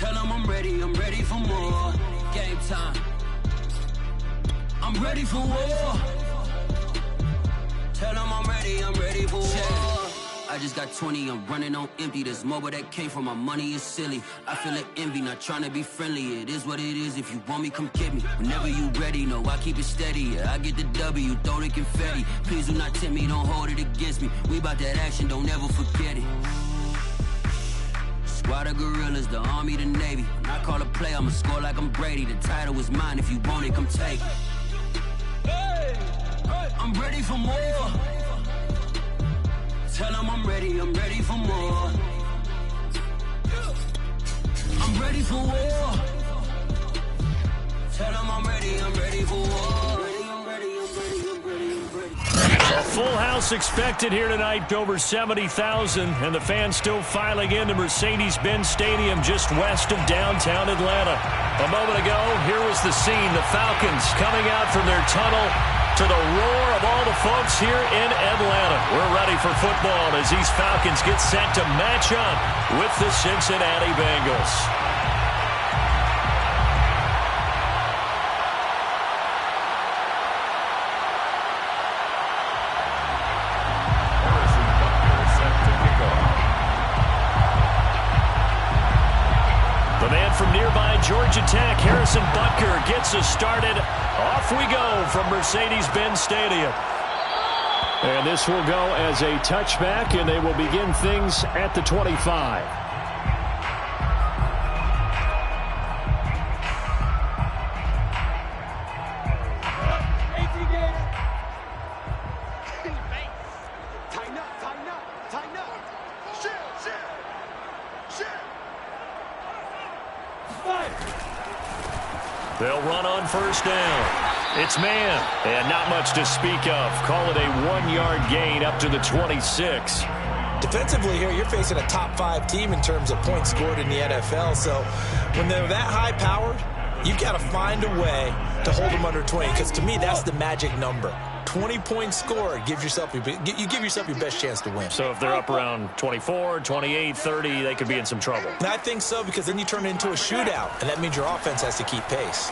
Tell them I'm ready for more. Game time. I'm ready for war. Tell them I'm ready for war. I just got 20, I'm running on empty. This mobile that came from my money is silly. I feel like envy, not trying to be friendly. It is what it is, if you want me, come get me. Whenever you ready, no, I keep it steady. Yeah, I get the W, throw the confetti. Please do not tempt me, don't hold it against me. We bout that action, don't ever forget it. Squad of gorillas, the army, the navy. When I call a play, I'ma score like I'm Brady. The title is mine, if you want it, come take it. I'm ready for more. Tell them I'm ready for more. I'm ready for war. Tell them I'm ready for war. I'm ready. A full house expected here tonight, over 70,000, and the fans still filing into Mercedes-Benz Stadium just west of downtown Atlanta. A moment ago, here was the scene. The Falcons coming out from their tunnel to the roar of all the folks here in Atlanta. We're ready for football as these Falcons get set to match up with the Cincinnati Bengals. The man from nearby Georgia Tech, Harrison Butker, gets us started. Off we go from Mercedes-Benz Stadium. And this will go as a touchback, and they will begin things at the 25. They'll run on first down. It's man, and not much to speak of. Call it a 1-yard gain up to the 26. Defensively here, you're facing a top-5 team in terms of points scored in the NFL. So when they're that high-powered, you've got to find a way to hold them under 20. Because to me, that's the magic number. 20 points scored, you give yourself your best chance to win. So if they're up around 24, 28, 30, they could be in some trouble. And I think so, because then you turn it into a shootout, and that means your offense has to keep pace.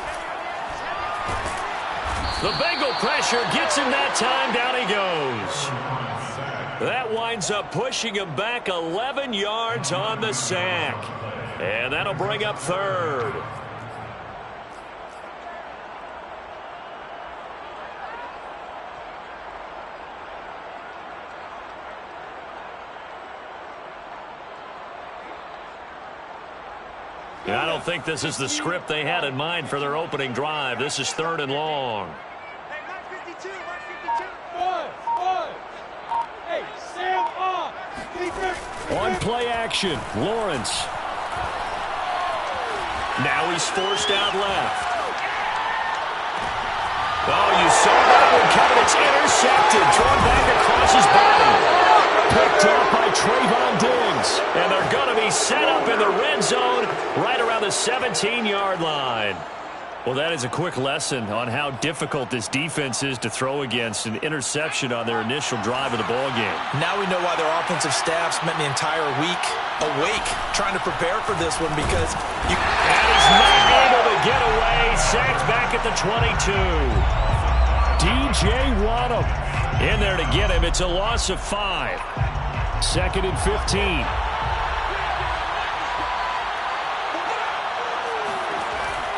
The Bengal pressure gets him that time. Down he goes. That winds up pushing him back 11 yards on the sack. And that'll bring up third. I don't think this is the script they had in mind for their opening drive. This is third and long. On play action, Lawrence. Now he's forced out left. Oh, you saw that one coming. It's intercepted. Thrown back across his body. Picked up by Trayvon Diggs. And they're going to be set up in the red zone right around the 17-yard line. Well, that is a quick lesson on how difficult this defense is to throw against. An interception on their initial drive of the ballgame. Now we know why their offensive staff spent the entire week awake trying to prepare for this one, because and he's not able to get away. Sacked back at the 22. DJ Waddle in there to get him. It's a loss of 5. Second and 15.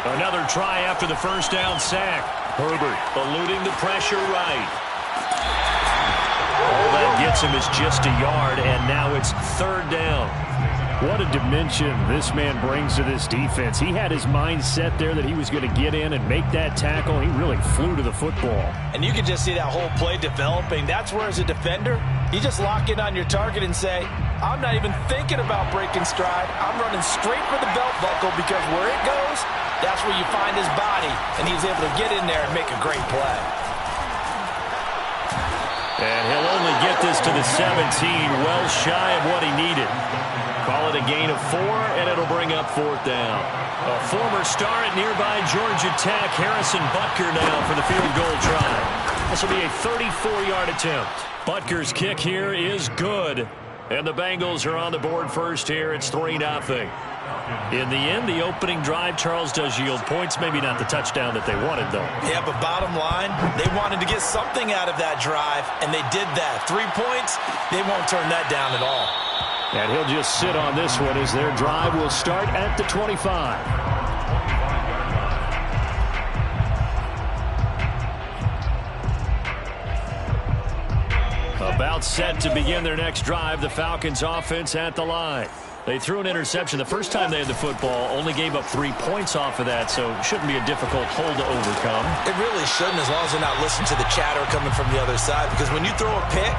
Another try after the first down sack. Herbert eluding the pressure right. All that gets him is just a yard, and now it's third down. What a dimension this man brings to this defense. He had his mind set there that he was going to get in and make that tackle. He really flew to the football. And you can just see that whole play developing. That's where, as a defender, you just lock in on your target and say, I'm not even thinking about breaking stride. I'm running straight for the belt buckle, because where it goes, that's where you find his body. And he's able to get in there and make a great play. And he'll only get this to the 17, well shy of what he needed. Call it a gain of 4, and it'll bring up fourth down. A former star at nearby Georgia Tech, Harrison Butker now for the field goal try. This will be a 34-yard attempt. Butker's kick here is good. And the Bengals are on the board first here. It's 3-0. In the end, the opening drive, Charles, does yield points. Maybe not the touchdown that they wanted, though. Yeah, but bottom line, they wanted to get something out of that drive, and they did that. 3 points, they won't turn that down at all. And he'll just sit on this one as their drive will start at the 25. About set to begin their next drive, the Falcons offense at the line. They threw an interception the first time they had the football, only gave up 3 points off of that, so it shouldn't be a difficult hole to overcome. It really shouldn't, as long as they're not listening to the chatter coming from the other side, because when you throw a pick,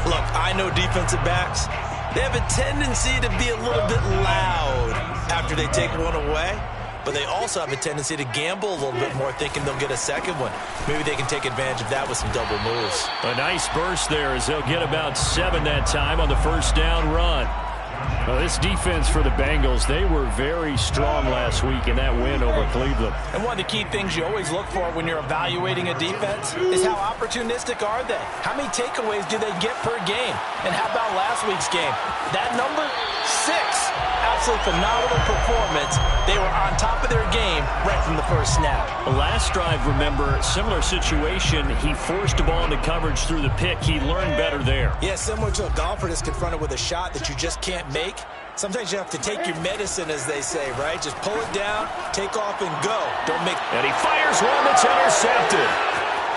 look, I know defensive backs, they have a tendency to be a little bit loud after they take one away. But they also have a tendency to gamble a little bit more, thinking they'll get a second one. Maybe they can take advantage of that with some double moves. A nice burst there as they'll get about 7 that time on the first down run. Well, this defense for the Bengals, they were very strong last week in that win over Cleveland. And one of the key things you always look for when you're evaluating a defense is how opportunistic are they? How many takeaways do they get per game? And how about last week's game? That number, 6. Absolutely phenomenal performance. They were on top of their game right from the first snap. The last drive, remember, similar situation. He forced the ball into coverage through the pick. He learned better there. Yeah, similar to a golfer that's confronted with a shot that you just can't make. Sometimes you have to take your medicine, as they say, right? Just pull it down, take off, and go. Don't make... And he fires one that's intercepted.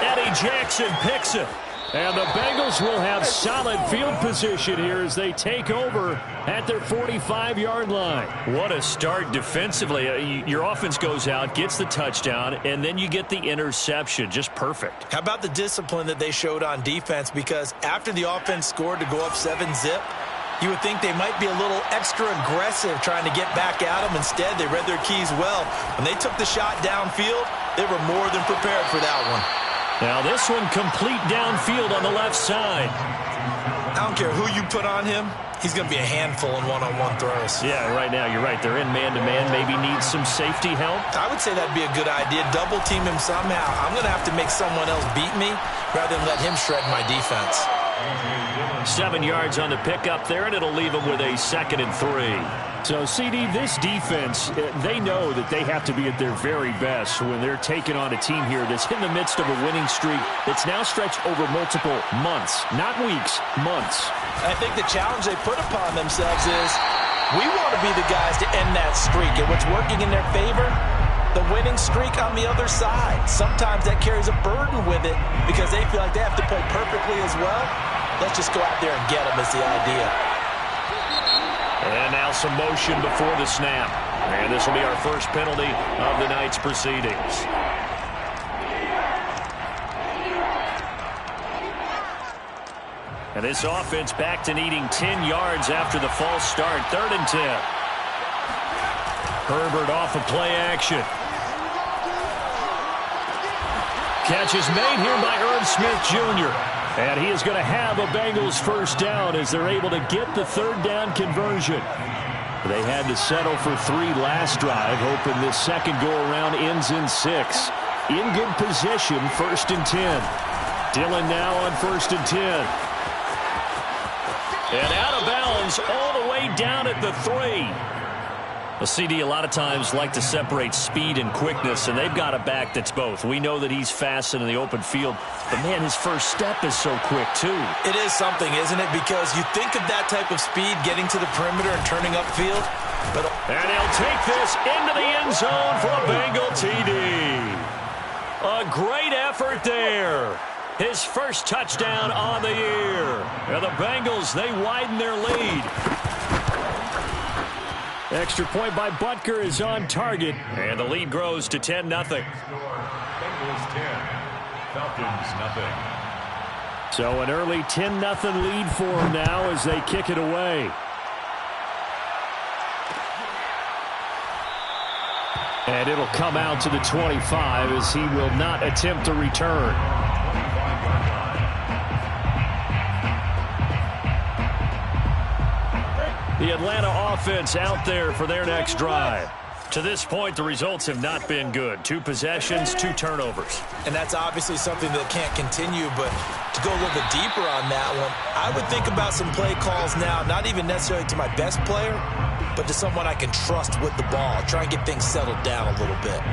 Eddie Jackson picks it. And the Bengals will have solid field position here as they take over at their 45-yard line. What a start defensively. Your offense goes out, gets the touchdown, and then you get the interception. Just perfect. How about the discipline that they showed on defense? Because after the offense scored to go up 7-zip, you would think they might be a little extra aggressive trying to get back at them. Instead, they read their keys well. When they took the shot downfield, they were more than prepared for that one. Now this one complete downfield on the left side. I don't care who you put on him. He's going to be a handful in one-on-one throws. Yeah, right now you're right. They're in man-to-man. Maybe needs some safety help. I would say that'd be a good idea. Double team him somehow. I'm going to have to make someone else beat me rather than let him shred my defense. 7 yards on the pickup there, and it'll leave them with a 2nd and 3. So, CD, this defense, they know that they have to be at their very best when they're taking on a team here that's in the midst of a winning streak that's now stretched over multiple months, not weeks, months. I think the challenge they put upon themselves is we want to be the guys to end that streak, and what's working in their favor, the winning streak on the other side. Sometimes that carries a burden with it because they feel like they have to play perfectly as well. Let's just go out there and get them is the idea. And now some motion before the snap. And this will be our first penalty of the night's proceedings. And this offense back to needing 10 yards after the false start. 3rd and 10. Herbert off of play action. Catch is made here by Irv Smith Jr. And he is going to have a Bengals first down as they're able to get the 3rd down conversion. They had to settle for 3 last drive, hoping this second go-around ends in 6. In good position, 1st and 10. Dillon now on 1st and 10. And out of bounds all the way down at the 3. Well, CD, a lot of times like to separate speed and quickness, and they've got a back that's both. We know that he's fast in the open field, but, man, his first step is so quick, too. It is something, isn't it? Because you think of that type of speed getting to the perimeter and turning upfield. And he'll take this into the end zone for a Bengal TD. A great effort there. His first touchdown on the year. And the Bengals, they widen their lead. Extra point by Butker is on target. And the lead grows to 10-0. Bengals 10, Falcons nothing. So an early 10-0 lead for them now as they kick it away. And it'll come out to the 25 as he will not attempt to return. The Atlanta offense out there for their next drive. To this point, the results have not been good. 2 possessions, 2 turnovers. And that's obviously something that can't continue, but to go a little bit deeper on that one, I would think about some play calls now, not even necessarily to my best player, but to someone I can trust with the ball. Try and get things settled down a little bit.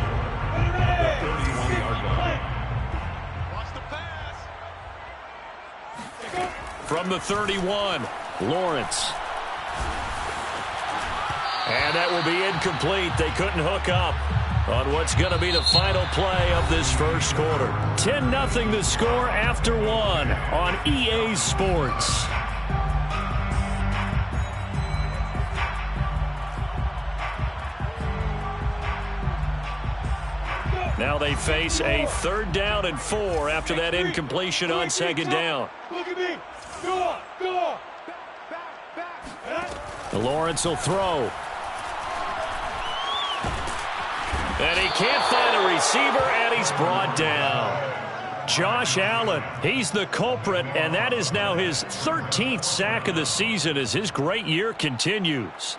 From the 31, Lawrence. And that will be incomplete. They couldn't hook up on what's going to be the final play of this first quarter. 10-0 the score after 1 on EA Sports. Now they face a 3rd down and 4 after that incompletion on 2nd down. Look at me. Go on. Go on. Lawrence will throw. And he can't find a receiver, and he's brought down. Josh Allen, he's the culprit, and that is now his 13th sack of the season as his great year continues.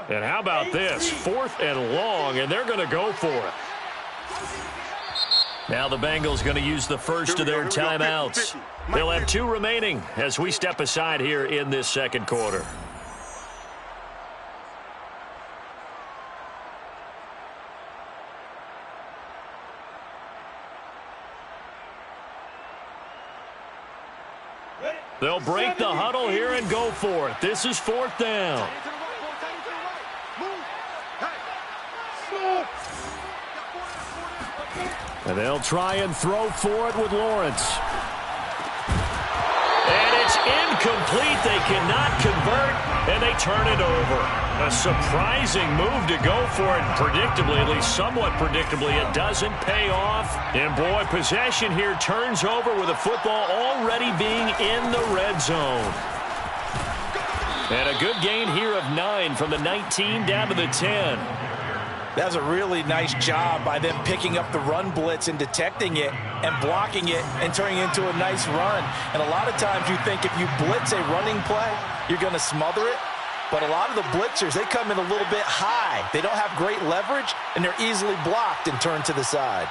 And how about this? 4th and long, and they're going to go for it. Now the Bengals going to use the first of their timeouts. They'll have 2 remaining as we step aside here in this second quarter. They'll break the huddle here and go for it. This is 4th down. And they'll try and throw for it with Lawrence. And it's incomplete. They cannot convert, and they turn it over. A surprising move to go for it. Predictably, at least somewhat predictably, it doesn't pay off. And, boy, possession here turns over with the football already being in the red zone. And a good gain here of 9 from the 19 down to the 10. That was a really nice job by them picking up the run blitz and detecting it and blocking it and turning it into a nice run. And a lot of times you think if you blitz a running play, you're going to smother it. But a lot of the blitzers, they come in a little bit high. They don't have great leverage, and they're easily blocked and turned to the side.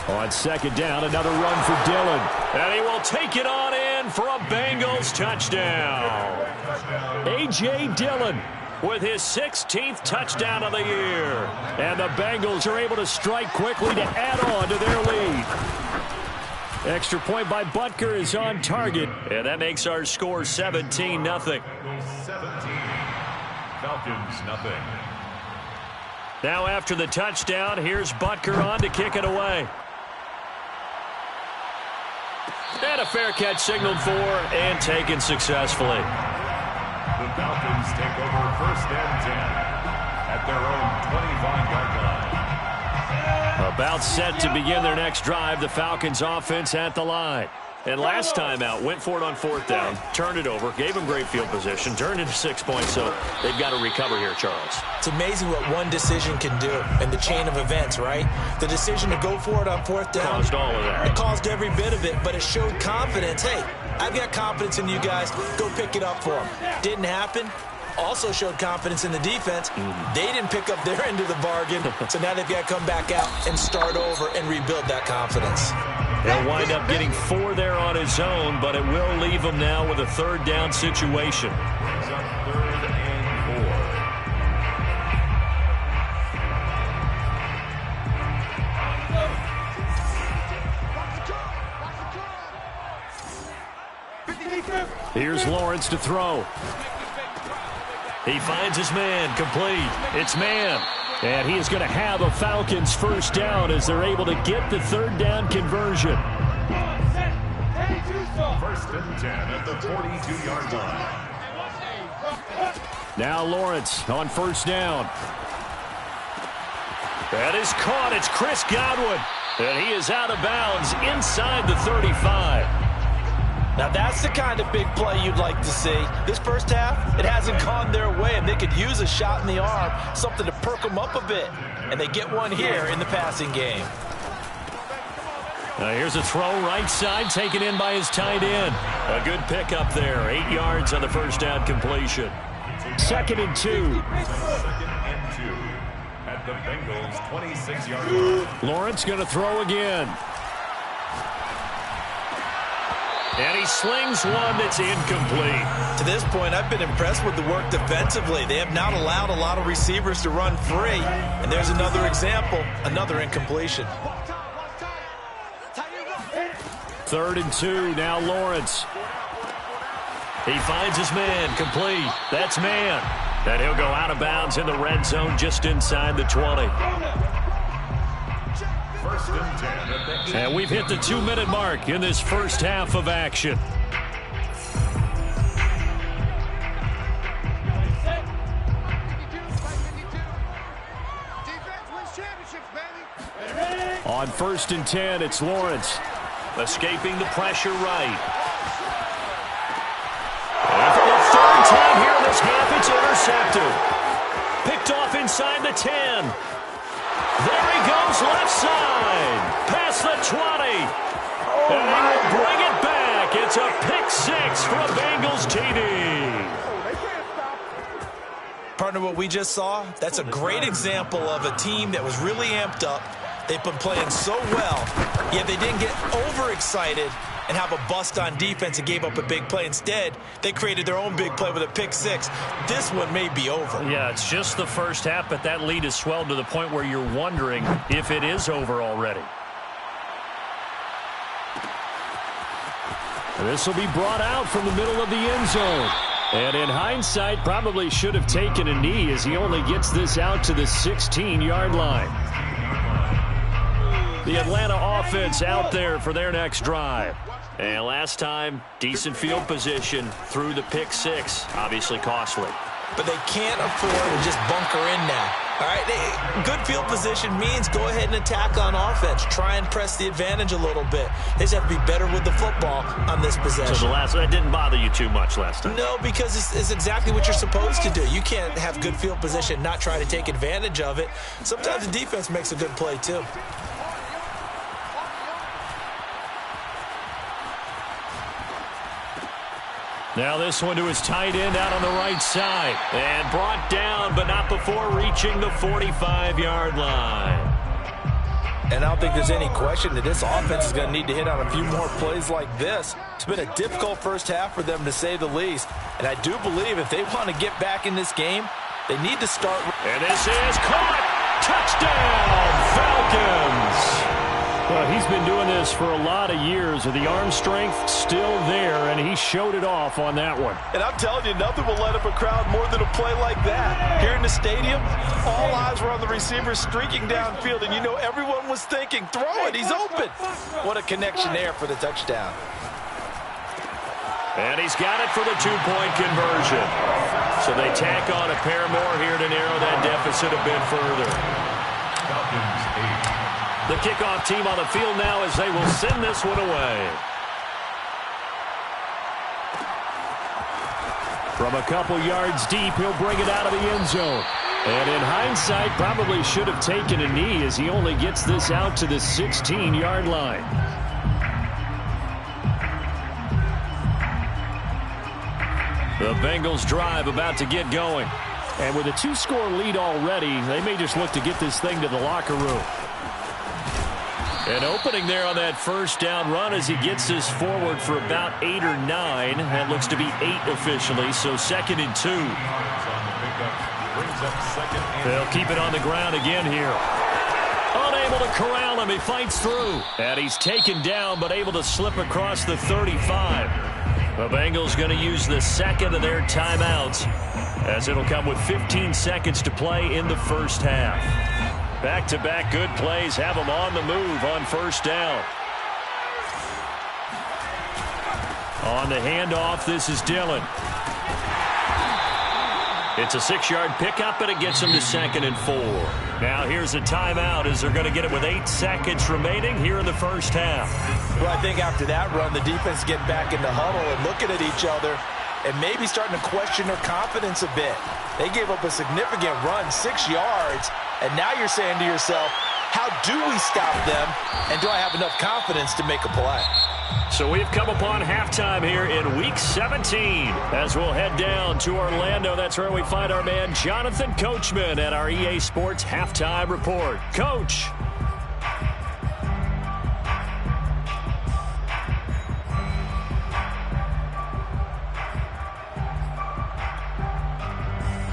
On 2nd down, another run for Dillon. And he will take it on in for a Bengals touchdown. A.J. Dillon with his 16th touchdown of the year. And the Bengals are able to strike quickly to add on to their lead. Extra point by Butker is on target. And that makes our score 17-0. 17. Falcons, nothing. Now after the touchdown, here's Butker on to kick it away. And a fair catch signaled for and taken successfully. The Falcons take over 1st and 10 at their own 25-yard line. About set to begin their next drive, the Falcons offense at the line. And last time out, went for it on 4th down, turned it over, gave them great field position, turned into 6 points, so they've got to recover here, Charles. It's amazing what one decision can do in the chain of events, right? The decision to go for it on 4th down. Caused all of that. It caused every bit of it, but it showed confidence. Hey, I've got confidence in you guys. Go pick it up for them. Didn't happen. Also showed confidence in the defense. They didn't pick up their end of the bargain, so now they've got to come back out and start over and rebuild that confidence. He'll wind up getting 4 there on his own, but it will leave him now with a 3rd down situation. He's on 3rd and 4. Here's Lawrence to throw. He finds his man, complete. It's man. And he is going to have a Falcons 1st down as they're able to get the 3rd down conversion. 1st and 10 at the 42-yard line. Now Lawrence on 1st down. That is caught. It's Chris Godwin. And he is out of bounds inside the 35. Now that's the kind of big play you'd like to see. This first half, it hasn't gone their way, and they could use a shot in the arm, something to perk them up a bit. And they get one here in the passing game. Here's a throw right side, taken in by his tight end. A good pickup there. 8 yards on the first down completion. 2nd and 2. Second and 2 at the Bengals' 26-yard line. Lawrence going to throw again. And he slings one that's incomplete. To this point, I've been impressed with the work defensively. They have not allowed a lot of receivers to run free. And there's another example, another incompletion. 3rd and 2, now Lawrence. He finds his man, complete. That's man. And he'll go out of bounds in the red zone just inside the 20. 1st and 10 at the And we've hit the 2-minute mark in this first half of action. On 1st and 10, it's Lawrence. Escaping the pressure right. And for the 3rd time here in this half, it's intercepted. Picked off inside the 10. There he goes left side. Past the 20. And he will bring it back. It's a pick 6 for a Bengals TD. Partner, what we just saw, that's a great example of a team that was really amped up. They've been playing so well, yet they didn't get overexcited and have a bust on defense and gave up a big play. Instead, they created their own big play with a pick 6. This one may be over. Yeah, it's just the first half, but that lead has swelled to the point where you're wondering if it is over already. This will be brought out from the middle of the end zone. And in hindsight, probably should have taken a knee as he only gets this out to the 16-yard line. The Atlanta offense out there for their next drive. And last time, decent field position through the pick 6. Obviously costly. But they can't afford to just bunker in now. All right, good field position means go ahead and attack on offense. Try and press the advantage a little bit. They just have to be better with the football on this possession. So that didn't bother you too much last time? No, because it's exactly what you're supposed to do. You can't have good field position, not try to take advantage of it. Sometimes the defense makes a good play too. Now this one to his tight end out on the right side. And brought down, but not before reaching the 45-yard line. And I don't think there's any question that this offense is going to need to hit on a few more plays like this. It's been a difficult first half for them, to say the least. And I do believe if they want to get back in this game, they need to start. And this is caught. Touchdown, Falcons. Well, he's been doing this for a lot of years with the arm strength still there, and he showed it off on that one. And I'm telling you, nothing will let up a crowd more than a play like that. Here in the stadium, all eyes were on the receiver streaking downfield, and you know everyone was thinking, throw it, he's open. What a connection there for the touchdown. And he's got it for the 2-point conversion. So they tack on a pair more here to narrow that deficit a bit further. Falcons 8. The kickoff team on the field now as they will send this one away. From a couple yards deep, he'll bring it out of the end zone. And in hindsight, probably should have taken a knee as he only gets this out to the 16-yard line. The Bengals drive about to get going. And with a 2-score lead already, they may just look to get this thing to the locker room. An opening there on that first down run as he gets this forward for about 8 or 9. That looks to be 8 officially, so 2nd and 2. They'll keep it on the ground again here. Unable to corral him, he fights through. And he's taken down, but able to slip across the 35. The Bengals going to use the second of their timeouts, as it'll come with 15 seconds to play in the first half. Back-to-back good plays have them on the move on first down. On the handoff, this is Dillon. It's a 6-yard pickup, and it gets them to 2nd and 4. Now here's a timeout as they're going to get it with 8 seconds remaining here in the first half. Well, I think after that run, the defense is getting back in the huddle and looking at each other and maybe starting to question their confidence a bit. They gave up a significant run, 6 yards, and now you're saying to yourself, how do we stop them, and do I have enough confidence to make a play? So we've come upon halftime here in Week 17 as we'll head down to Orlando. That's where we find our man Jonathan Coachman at our EA Sports Halftime Report. Coach.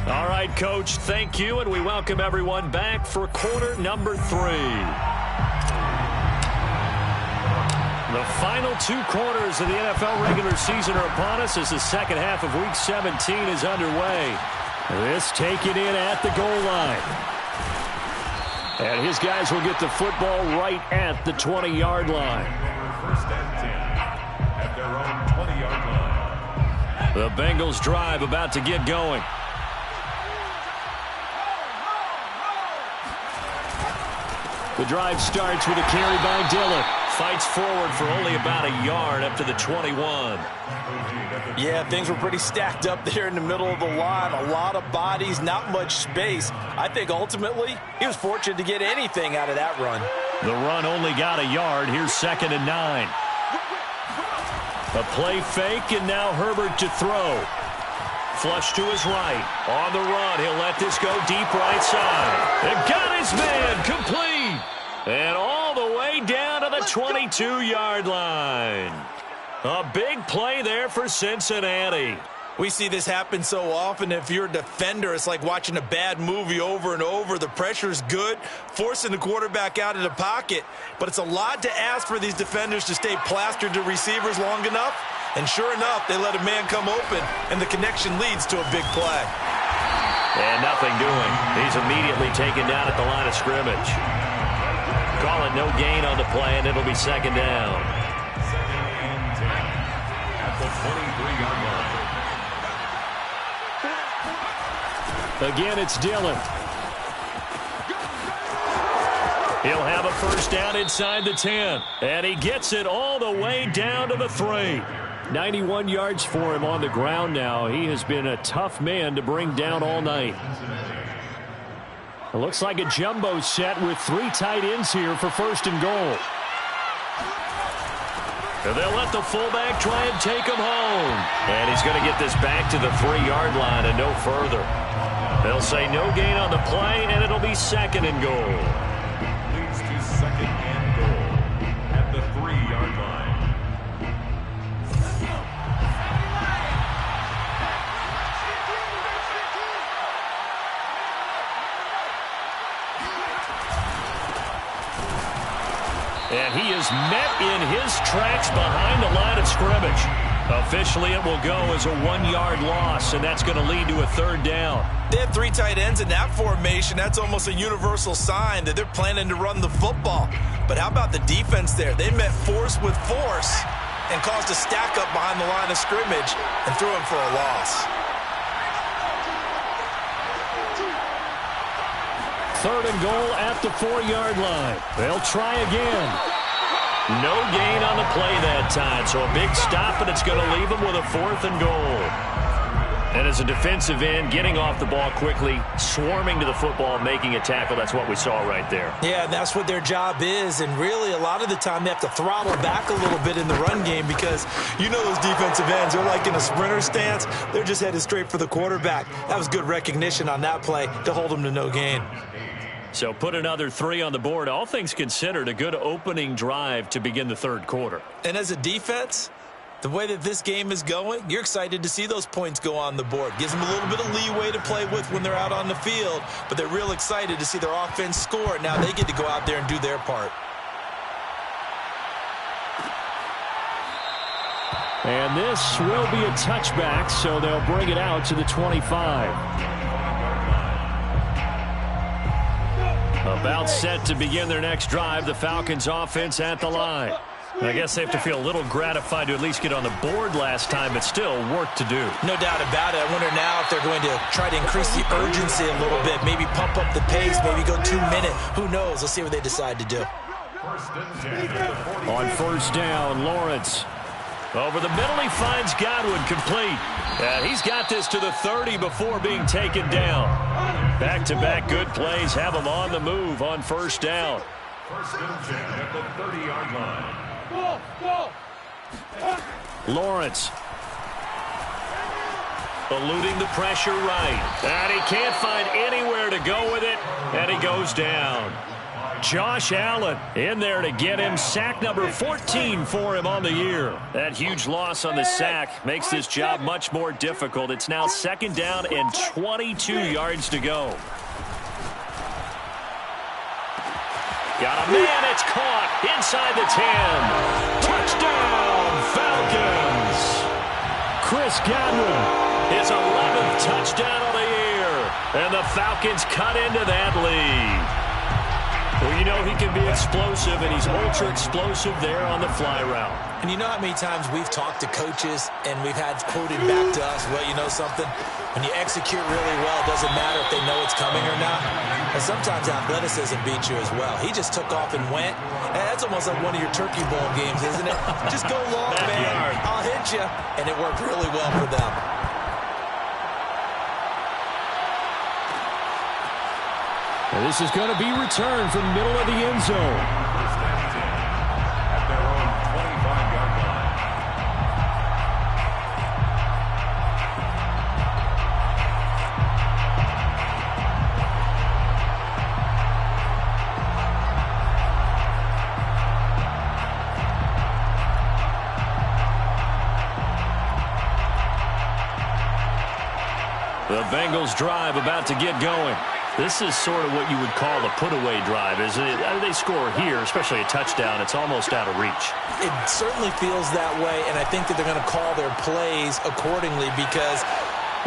All right, Coach, thank you, and we welcome everyone back for quarter number 3. The final 2 quarters of the NFL regular season are upon us as the second half of Week 17 is underway. This taken in at the goal line. And his guys will get the football right at the 20-yard line. First and 10 at their own 20-yard line. The Bengals drive about to get going. The drive starts with a carry by Dillon. Fights forward for only about a yard up to the 21. Yeah, things were pretty stacked up there in the middle of the line. A lot of bodies, not much space. I think ultimately he was fortunate to get anything out of that run. The run only got a yard. Here's 2nd and 9. A play fake, and now Herbert to throw. Flush to his right. On the run, he'll let this go deep right side. And got his man complete. And all the way down to the 22-yard line. A big play there for Cincinnati. We see this happen so often. If you're a defender, it's like watching a bad movie over and over. The pressure's good, forcing the quarterback out of the pocket. But it's a lot to ask for these defenders to stay plastered to receivers long enough. And sure enough, they let a man come open, and the connection leads to a big play. And nothing doing. He's immediately taken down at the line of scrimmage. Call it no gain on the play, and it'll be 2nd down. 2nd and 10 at the 23-yard line. Again, it's Dillon. He'll have a first down inside the 10. And he gets it all the way down to the 3. 91 yards for him on the ground now. He has been a tough man to bring down all night. It looks like a jumbo set with 3 tight ends here for 1st and goal. And they'll let the fullback try and take him home. And he's going to get this back to the 3-yard line and no further. They'll say no gain on the play, and it'll be 2nd and goal. Leads to 2nd and goal at the 3-yard line. And he is met in his tracks behind the line of scrimmage. Officially, it will go as a 1-yard loss, and that's going to lead to a 3rd down. They had 3 tight ends in that formation. That's almost a universal sign that they're planning to run the football. But how about the defense there? They met force with force and caused a stack up behind the line of scrimmage and threw him for a loss. 3rd and goal at the 4-yard line. They'll try again. No gain on the play that time, so a big stop, and it's going to leave them with a 4th and goal. And as a defensive end, getting off the ball quickly, swarming to the football, making a tackle, that's what we saw right there. Yeah, that's what their job is, and really a lot of the time they have to throttle back a little bit in the run game because you know those defensive ends, they're like in a sprinter stance. They're just headed straight for the quarterback. That was good recognition on that play to hold them to no gain. So put another 3 on the board. All things considered, a good opening drive to begin the 3rd quarter. And as a defense, the way that this game is going, you're excited to see those points go on the board. Gives them a little bit of leeway to play with when they're out on the field, but they're real excited to see their offense score. Now they get to go out there and do their part. And this will be a touchback, so they'll bring it out to the 25. About set to begin their next drive, the Falcons offense at the line. I guess they have to feel a little gratified to at least get on the board last time, but still work to do. No doubt about it. I wonder now if they're going to try to increase the urgency a little bit, maybe pump up the pace, maybe go 2 minute. Who knows? Let's see what they decide to do. On first down, Lawrence. Over the middle, he finds Godwin complete. And he's got this to the 30 before being taken down. Back-to-back good plays have him on the move on first down. First and 10 at the 30-yard line. Lawrence. Eluding the pressure right. And he can't find anywhere to go with it. And he goes down. Josh Allen in there to get him. Sack number 14 for him on the year. That huge loss on the sack makes this job much more difficult. It's now second down and 22 yards to go. Got a man. It's caught inside the 10. Touchdown, Falcons. Chris Godwin, his 11th touchdown of the year. And the Falcons cut into that lead. Well, you know he can be explosive, and he's ultra-explosive there on the fly route. And you know how many times we've talked to coaches and we've had quoted back to us, well, you know something? When you execute really well, it doesn't matter if they know it's coming or not. And sometimes athleticism beats you as well. He just took off and went. And that's almost like one of your Turkey Bowl games, isn't it? Just go long, man. I'll hit you. And it worked really well for them. And this is going to be returned from the middle of the end zone. First and 10 at their own 25-yard line. The Bengals drive about to get going. This is sort of what you would call a put-away drive, isn't it? They score here, especially a touchdown. It's almost out of reach. It certainly feels that way, and I think that they're going to call their plays accordingly because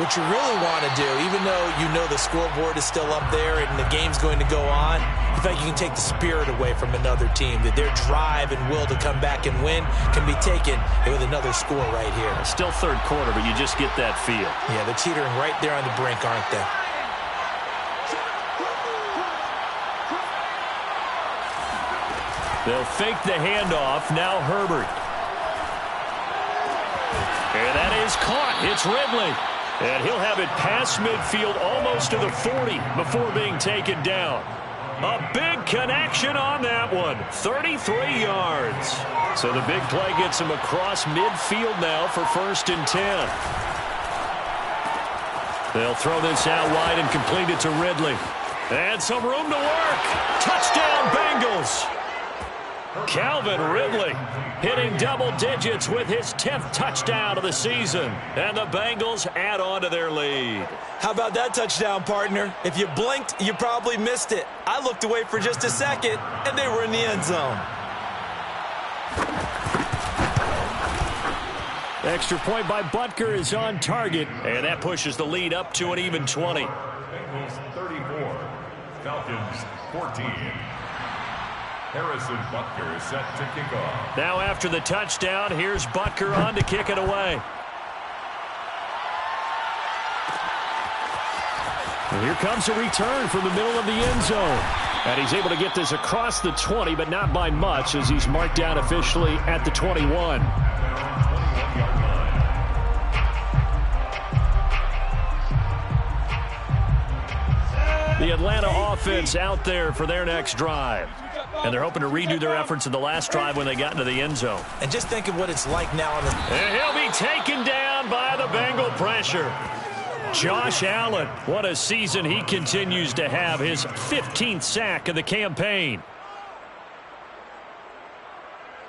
what you really want to do, even though you know the scoreboard is still up there and the game's going to go on, you think you can take the spirit away from another team, that their drive and will to come back and win can be taken with another score right here. Still third quarter, but you just get that feel. Yeah, they're teetering right there on the brink, aren't they? They'll fake the handoff. Now Herbert. And that is caught. It's Ridley. And he'll have it past midfield almost to the 40 before being taken down. A big connection on that one. 33 yards. So the big play gets him across midfield now for first and 10. They'll throw this out wide and complete it to Ridley. And some room to work. Touchdown, Bengals. Calvin Ridley hitting double digits with his 10th touchdown of the season. And the Bengals add on to their lead. How about that touchdown, partner? If you blinked, you probably missed it. I looked away for just a second, and they were in the end zone. Extra point by Butker is on target, and that pushes the lead up to an even 20. Bengals 34, Falcons 14. Harrison Butker is set to kick off. Now after the touchdown, here's Butker on to kick it away. And here comes a return from the middle of the end zone. And he's able to get this across the 20, but not by much as he's marked down officially at the 21. The Atlanta offense out there for their next drive. And they're hoping to redo their efforts in the last drive when they got into the end zone. And just think of what it's like now on the... And he'll be taken down by the Bengal pressure. Josh Allen, what a season he continues to have. His 15th sack of the campaign.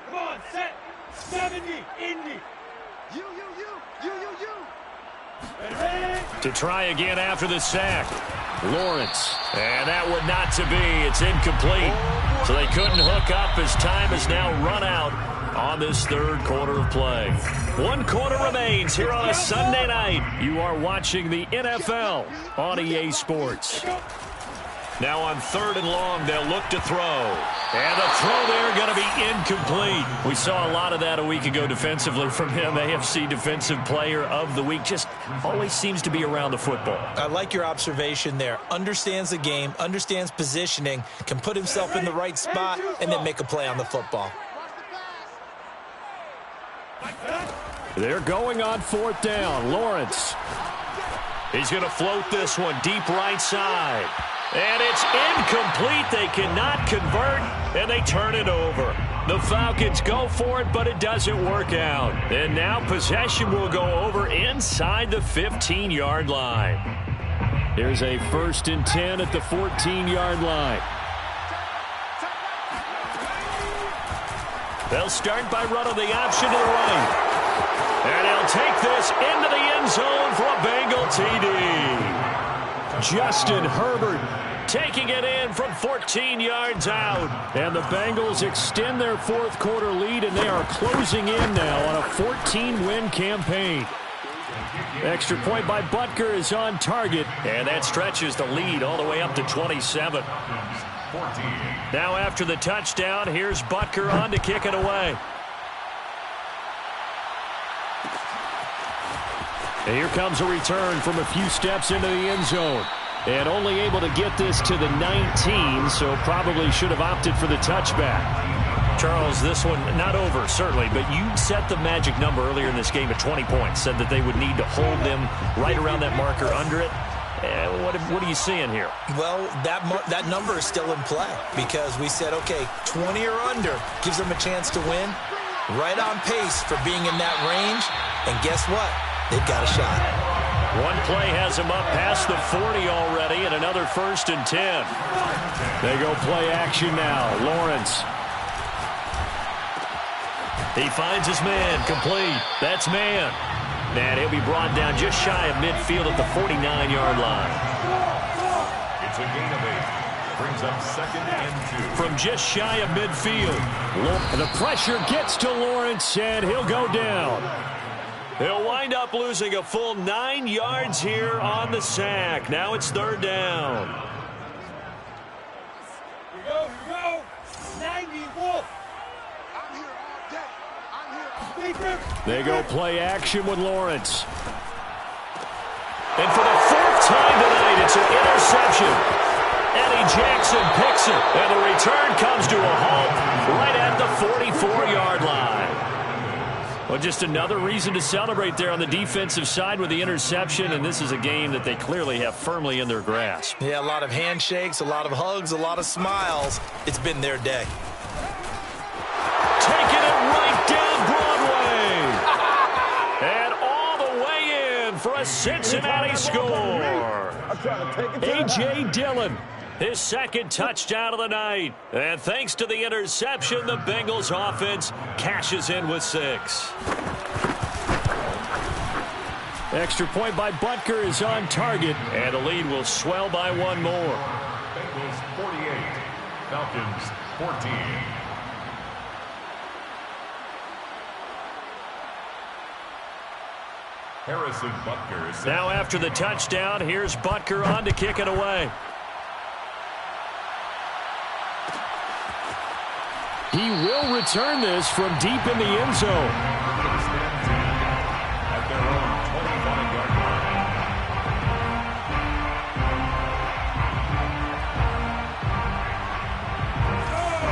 Come on, set. 70, Indy. You. To try again after the sack. Lawrence. And that would not to be. It's incomplete. So they couldn't hook up as time has now run out on this third quarter of play. 1 quarter remains here on a Sunday night. You are watching the NFL on EA Sports. Now on 3rd and long, they'll look to throw. And the throw there going to be incomplete. We saw a lot of that a week ago defensively from him. AFC Defensive Player of the Week. Just always seems to be around the football. I like your observation there. Understands the game, understands positioning, can put himself in the right spot, and then make a play on the football. They're going on 4th down. Lawrence. He's going to float this one deep right side. And it's incomplete. They cannot convert, and they turn it over. The Falcons go for it, but it doesn't work out. And now possession will go over inside the 15-yard line. Here's a 1st and 10 at the 14-yard line. They'll start by running the option to the right. And he'll take this into the end zone for a Bengal TD. Justin Herbert taking it in from 14 yards out. And the Bengals extend their 4th quarter lead, and they are closing in now on a 14-win campaign. Extra point by Butker is on target, and that stretches the lead all the way up to 27. Now after the touchdown, here's Butker on to kick it away. And here comes a return from a few steps into the end zone. And only able to get this to the 19, so probably should have opted for the touchback. Charles, this one not over, certainly, but you set the magic number earlier in this game at 20 points. Said that they would need to hold them right around that marker under it. What are you seeing here? Well, that number is still in play because we said, okay, 20 or under gives them a chance to win. Right on pace for being in that range. And guess what? They've got a shot. One play has him up past the 40 already, and another 1st and 10. They go play action now. Lawrence. He finds his man, complete. That's man. And he'll be brought down just shy of midfield at the 49-yard line. It's a gain of 8. Brings up 2nd and 2. From just shy of midfield. And the pressure gets to Lawrence, and he'll go down. He'll wind up losing a full 9 yards here on the sack. Now it's 3rd down. Here we go. 90 Wolf. They go play action with Lawrence. And for the 4th time tonight, it's an interception. Eddie Jackson picks it, and the return comes to a halt right at the 44-yard line. Well, just another reason to celebrate there on the defensive side with the interception, and this is a game that they clearly have firmly in their grasp. Yeah, a lot of handshakes, a lot of hugs, a lot of smiles. It's been their day. Taking it right down Broadway. And all the way in for a Cincinnati score. A.J. Dillon, his 2nd touchdown of the night. And thanks to the interception, the Bengals offense cashes in with 6. Extra point by Butker is on target, and the lead will swell by 1 more. Bengals 48, Falcons 14. Harrison Butker. Now after the touchdown, here's Butker on to kick it away. He will return this from deep in the end zone. At their own 25-yard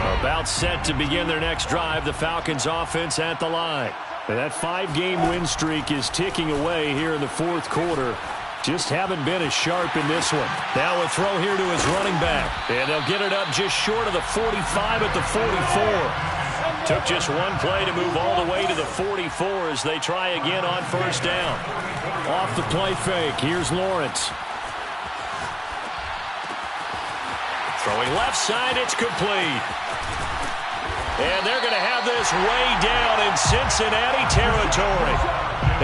line. About set to begin their next drive, the Falcons offense at the line. And that 5-game win streak is ticking away here in the 4th quarter. Just haven't been as sharp in this one. Now a throw here to his running back. And they'll get it up just short of the 45 at the 44. Took just one play to move all the way to the 44 as they try again on 1st down. Off the play fake, here's Lawrence. Throwing left side, it's complete. And they're going to have this way down in Cincinnati territory.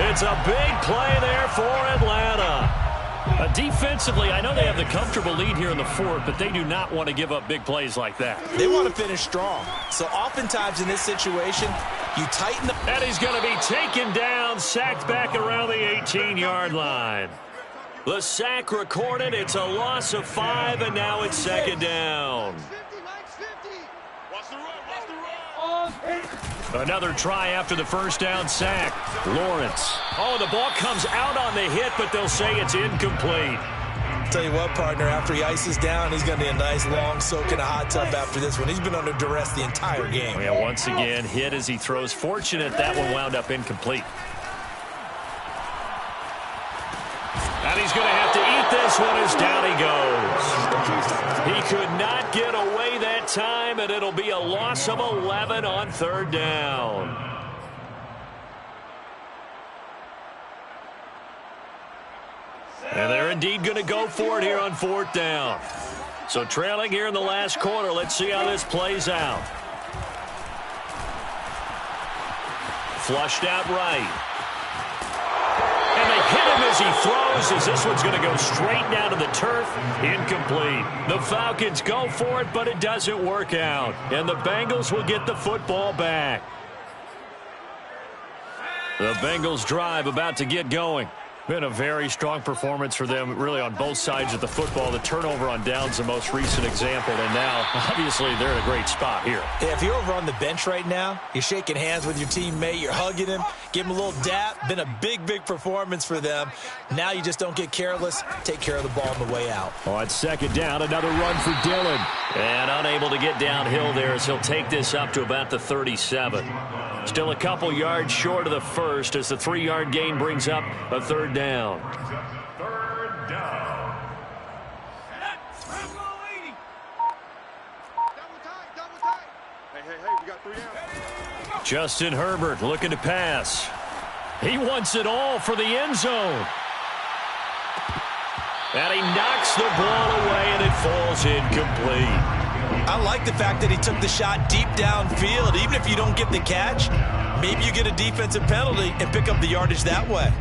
It's a big play there for Atlanta. Defensively, I know they have the comfortable lead here in the 4th, but they do not want to give up big plays like that. They want to finish strong. So oftentimes in this situation, you tighten the... And he's going to be taken down, sacked back around the 18-yard line. The sack recorded. It's a loss of 5, and now it's second down. Another try after the first down sack. Lawrence. Oh, the ball comes out on the hit, but they'll say it's incomplete. Tell you what, partner, after he ices down, he's going to be a nice long soak in a hot tub after this one. He's been under duress the entire game. Yeah, once again, hit as he throws. Fortunate that one wound up incomplete. And he's going to have to eat this one as down he goes. He could not get away that time, and it'll be a loss of 11 on third down. And they're indeed going to go for it here on fourth down. So trailing here in the last quarter. Let's see how this plays out. Flushed out right. And they hit him as he throws, as this one's going to go straight down to the turf. Incomplete. The Falcons go for it, but it doesn't work out. And the Bengals will get the football back. The Bengals drive about to get going. Been a very strong performance for them, really, on both sides of the football. The turnover on downs, the most recent example, and now, obviously, they're in a great spot here. Yeah, if you're over on the bench right now, you're shaking hands with your teammate, you're hugging him, give him a little dap. Been a big, big performance for them. Now you just don't get careless. Take care of the ball on the way out. On second down, another run for Dillon. And unable to get downhill there as he'll take this up to about the 37. Still a couple yards short of the first as the 3-yard gain brings up a third down. Third down. Hey, we got 3 down. Justin Herbert looking to pass. He wants it all for the end zone. And he knocks the ball away, and it falls incomplete. I like the fact that he took the shot deep downfield. Even if you don't get the catch, maybe you get a defensive penalty and pick up the yardage that way.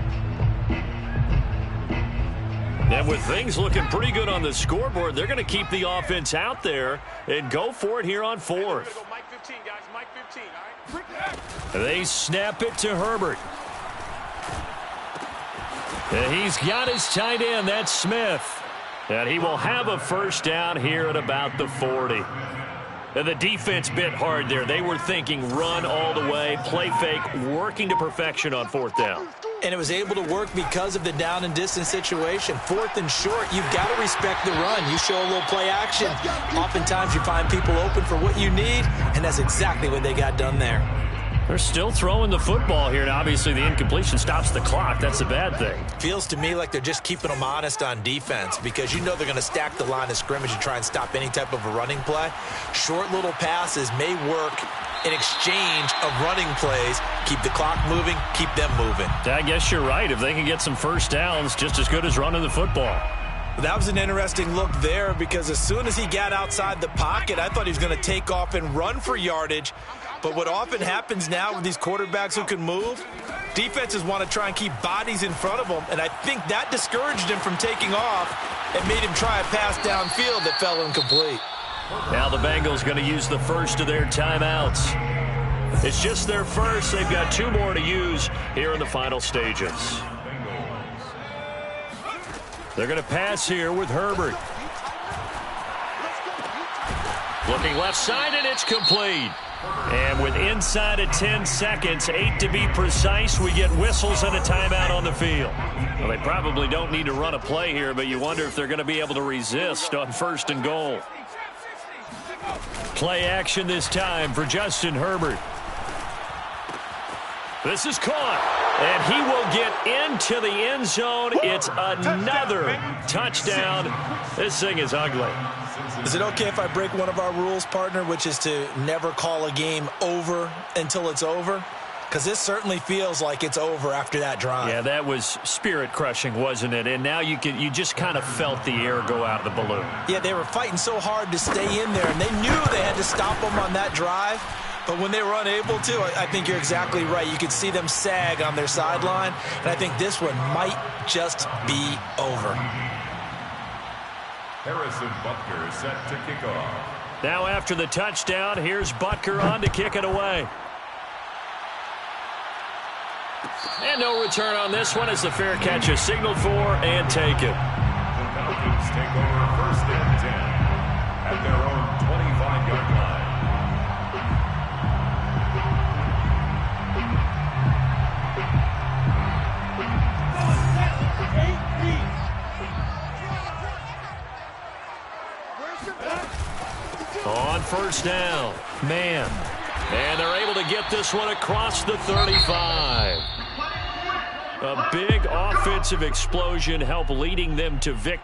And with things looking pretty good on the scoreboard, they're going to keep the offense out there and go for it here on fourth. Mike 15, guys. Mike 15, all right? They snap it to Herbert. And he's got his tight end, that's Smith. And he will have a first down here at about the 40. And the defense bit hard there. They were thinking run all the way, play fake, working to perfection on fourth down. And it was able to work because of the down and distance situation. Fourth and short, you've got to respect the run. You show a little play action. Oftentimes you find people open for what you need, and that's exactly what they got done there. They're still throwing the football here, and obviously the incompletion stops the clock. That's a bad thing. Feels to me like they're just keeping them honest on defense because you know they're going to stack the line of scrimmage and try and stop any type of a running play. Short little passes may work in exchange of running plays. Keep the clock moving, keep them moving. I guess you're right. If they can get some first downs, just as good as running the football. That was an interesting look there because as soon as he got outside the pocket, I thought he was going to take off and run for yardage. But what often happens now with these quarterbacks who can move, defenses want to try and keep bodies in front of them, and I think that discouraged him from taking off and made him try a pass downfield that fell incomplete. Now the Bengals going to use the first of their timeouts. It's just their first. They've got 2 more to use here in the final stages. They're going to pass here with Herbert. Looking left side, and it's complete. And with inside of 10 seconds, 8 to be precise, we get whistles and a timeout on the field. Well, they probably don't need to run a play here, but you wonder if they're going to be able to resist on first and goal. Play action this time for Justin Herbert. This is caught, and he will get into the end zone. It's another touchdown. This thing is ugly. Is it okay if I break one of our rules, partner, which is to never call a game over until it's over? Because this certainly feels like it's over after that drive. Yeah, that was spirit-crushing, wasn't it? And now you just kind of felt the air go out of the balloon. Yeah, they were fighting so hard to stay in there, and they knew they had to stop them on that drive. But when they were unable to, I think you're exactly right. You could see them sag on their sideline, and I think this one might just be over. Harrison Butker set to kick off. Now after the touchdown, here's Butker on to kick it away. And no return on this one as the fair catch is signaled for and taken. The Falcons take over first and 10 at their own 25-yard line. On first down, man. And they're able to get this one across the 35. A big offensive explosion helped leading them to victory.